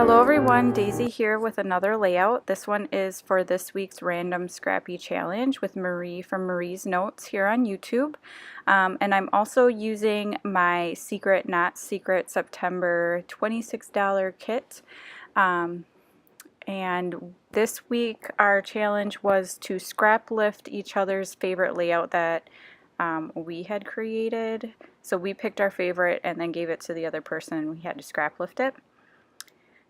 Hello everyone, Daisy here with another layout. This one is for this week's random Scrappy challenge with Marie from Marie's Notes here on YouTube. And I'm also using my Secret Not Secret September $26 kit. And this week our challenge was to scrap lift each other's favorite layout that we had created. So we picked our favorite and then gave it to the other person and we had to scrap lift it.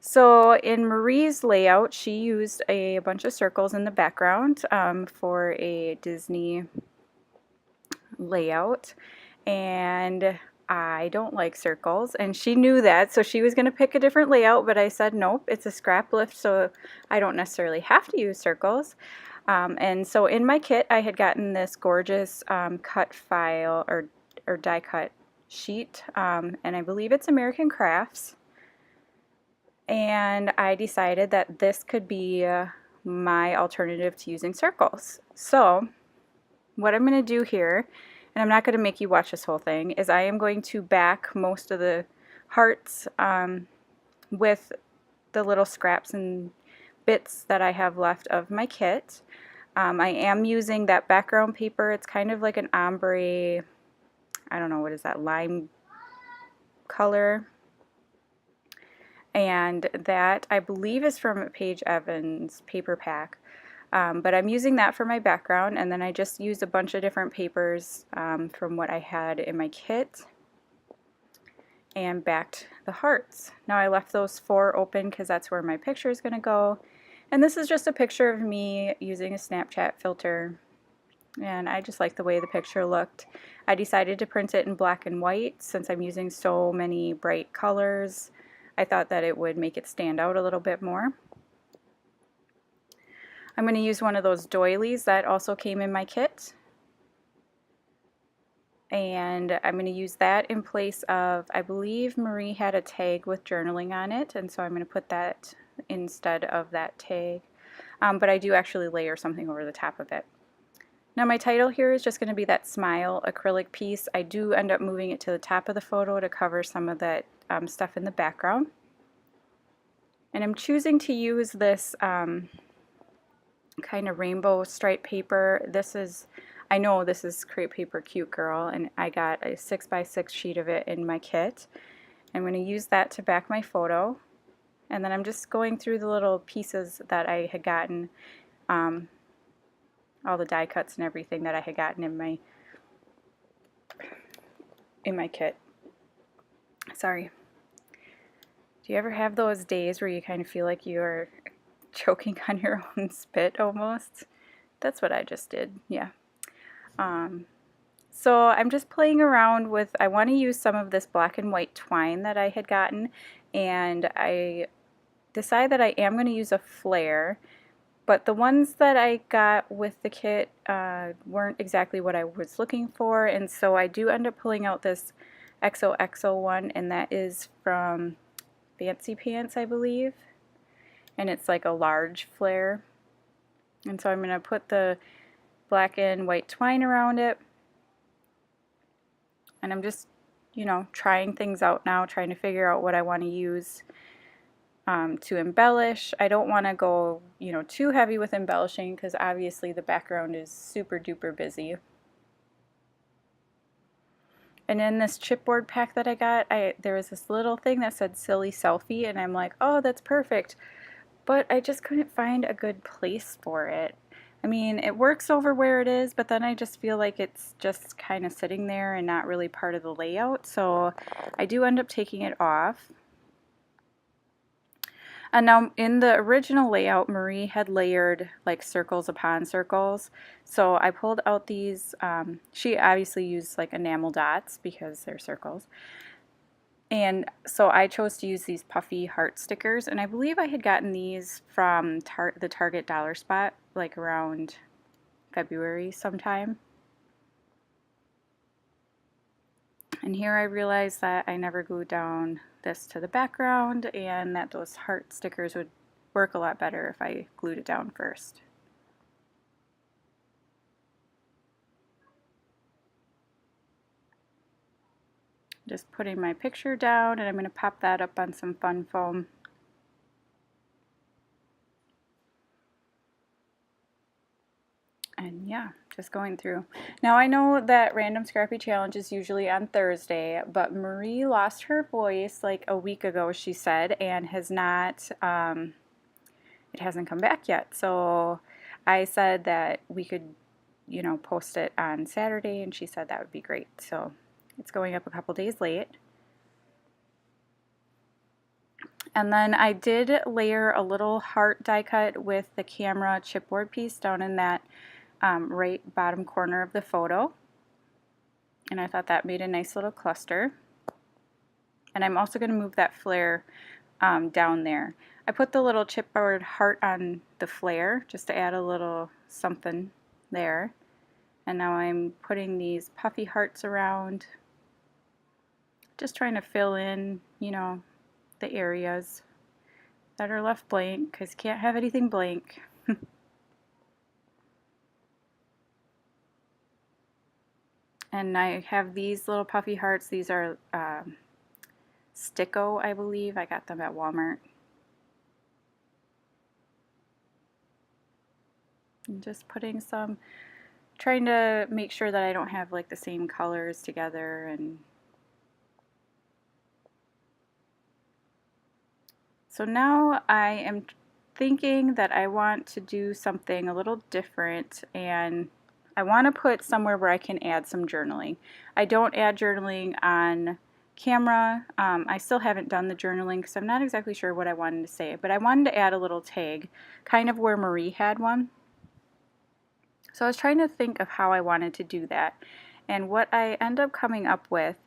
So in Marie's layout, she used a bunch of circles in the background for a Disney layout, and I don't like circles, and she knew that, so she was going to pick a different layout, but I said nope, it's a scrap lift, so I don't necessarily have to use circles. And so in my kit, I had gotten this gorgeous cut file or die cut sheet, and I believe it's American Crafts. And I decided that this could be my alternative to using circles. So what I'm going to do here, and I'm not going to make you watch this whole thing, is I am going to back most of the hearts with the little scraps and bits that I have left of my kit. I am using that background paper. It's kind of like an ombre, I don't know, what is that, lime color. And that I believe is from Paige Evans paper pack, but I'm using that for my background, and then I just used a bunch of different papers from what I had in my kit and backed the hearts. Now I left those 4 open because that's where my picture is going to go, and this is just a picture of me using a Snapchat filter, and I just like the way the picture looked. I decided to print it in black and white since I'm using so many bright colors. I thought that it would make it stand out a little bit more. I'm going to use one of those doilies that also came in my kit. And I'm going to use that in place of, I believe Marie had a tag with journaling on it, and so I'm going to put that instead of that tag. But I do actually layer something over the top of it. Now my title here is just going to be that smile acrylic piece. I do end up moving it to the top of the photo to cover some of that stuff in the background. And I'm choosing to use this kind of rainbow stripe paper. This is, I know this is Crepe Paper Cute Girl, and I got a 6x6 sheet of it in my kit. I'm going to use that to back my photo. And then I'm just going through the little pieces that I had gotten, all the die cuts and everything that I had gotten in my kit. Sorry. Do you ever have those days where you kind of feel like you're choking on your own spit almost? That's what I just did, yeah. So I'm just playing around with, I want to use some of this black and white twine that I had gotten, and I decided that I am going to use a flare, but the ones that I got with the kit weren't exactly what I was looking for, and so I do end up pulling out this XOXO one, and that is from Fancy Pants, I believe, and it's like a large flare. And so I'm going to put the black and white twine around it, and I'm just, you know, trying things out now, trying to figure out what I want to use to embellish. I don't want to go, you know, too heavy with embellishing because obviously the background is super duper busy. And in this chipboard pack that I got, there was this little thing that said silly selfie, and I'm like, oh, that's perfect. But I just couldn't find a good place for it. I mean, it works over where it is, but then I just feel like it's just kind of sitting there and not really part of the layout. So I do end up taking it off. And now in the original layout, Marie had layered like circles upon circles. So I pulled out these, she obviously used like enamel dots because they're circles. And so I chose to use these puffy heart stickers, and I believe I had gotten these from the Target Dollar Spot like around February sometime. And here I realized that I never glued down this to the background and that those heart stickers would work a lot better if I glued it down first. Just putting my picture down, and I'm going to pop that up on some fun foam. And yeah, just going through. Now I know that Random Scrappy Challenge is usually on Thursday, but Marie lost her voice like a week ago, she said, and has not, it hasn't come back yet. So I said that we could, you know, post it on Saturday, and she said that would be great. So it's going up a couple days late. And then I did layer a little heart die cut with the camera chipboard piece down in that right bottom corner of the photo. And I thought that made a nice little cluster. And I'm also going to move that flare down there. I put the little chipboard heart on the flare just to add a little something there. And now I'm putting these puffy hearts around, just trying to fill in, you know, the areas that are left blank, because you can't have anything blank. And I have these little puffy hearts. These are Sticko, I believe. I got them at Walmart. And just putting some, trying to make sure that I don't have like the same colors together. And so now I am thinking that I want to do something a little different, and I want to put somewhere where I can add some journaling. I don't add journaling on camera. I still haven't done the journaling because I'm not exactly sure what I wanted to say, but I wanted to add a little tag, kind of where Marie had one. So I was trying to think of how I wanted to do that, and what I end up coming up with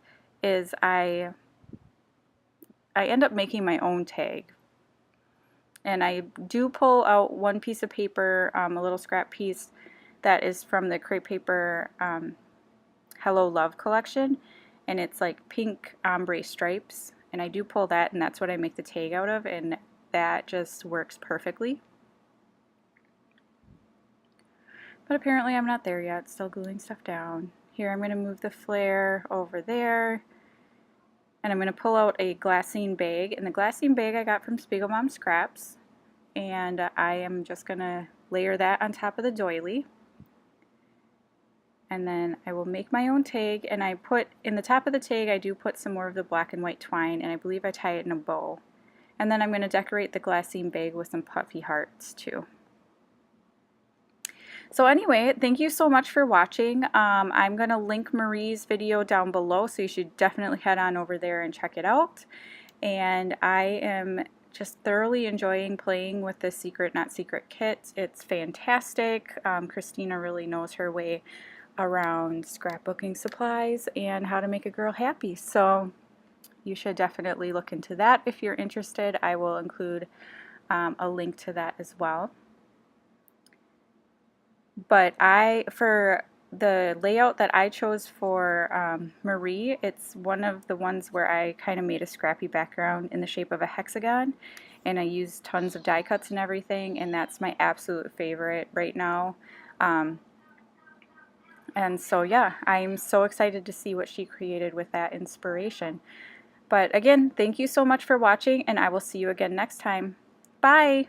is I end up making my own tag. And I do pull out one piece of paper, a little scrap piece that is from the Crepe Paper Hello Love collection, and it's like pink ombre stripes, and I do pull that, and that's what I make the tag out of, and that just works perfectly. But apparently I'm not there yet, still gluing stuff down. Here I'm going to move the flare over there, and I'm going to pull out a glassine bag, and the glassine bag I got from Spiegel Mom Scraps, and I am just going to layer that on top of the doily. And then I will make my own tag, and I put, in the top of the tag I do put some more of the black and white twine, and I believe I tie it in a bow. And then I'm going to decorate the glassine bag with some puffy hearts too. So anyway, thank you so much for watching. I'm going to link Marie's video down below, so you should definitely head on over there and check it out. And I am just thoroughly enjoying playing with the Secret Not Secret kit. It's fantastic. Christina really knows her way around scrapbooking supplies and how to make a girl happy. So you should definitely look into that if you're interested. I will include a link to that as well. But for the layout that I chose for Marie, it's one of the ones where I kind of made a scrappy background in the shape of a hexagon, and I used tons of die cuts and everything, and that's my absolute favorite right now. And so yeah, I'm so excited to see what she created with that inspiration. But again, thank you so much for watching, and I will see you again next time. Bye!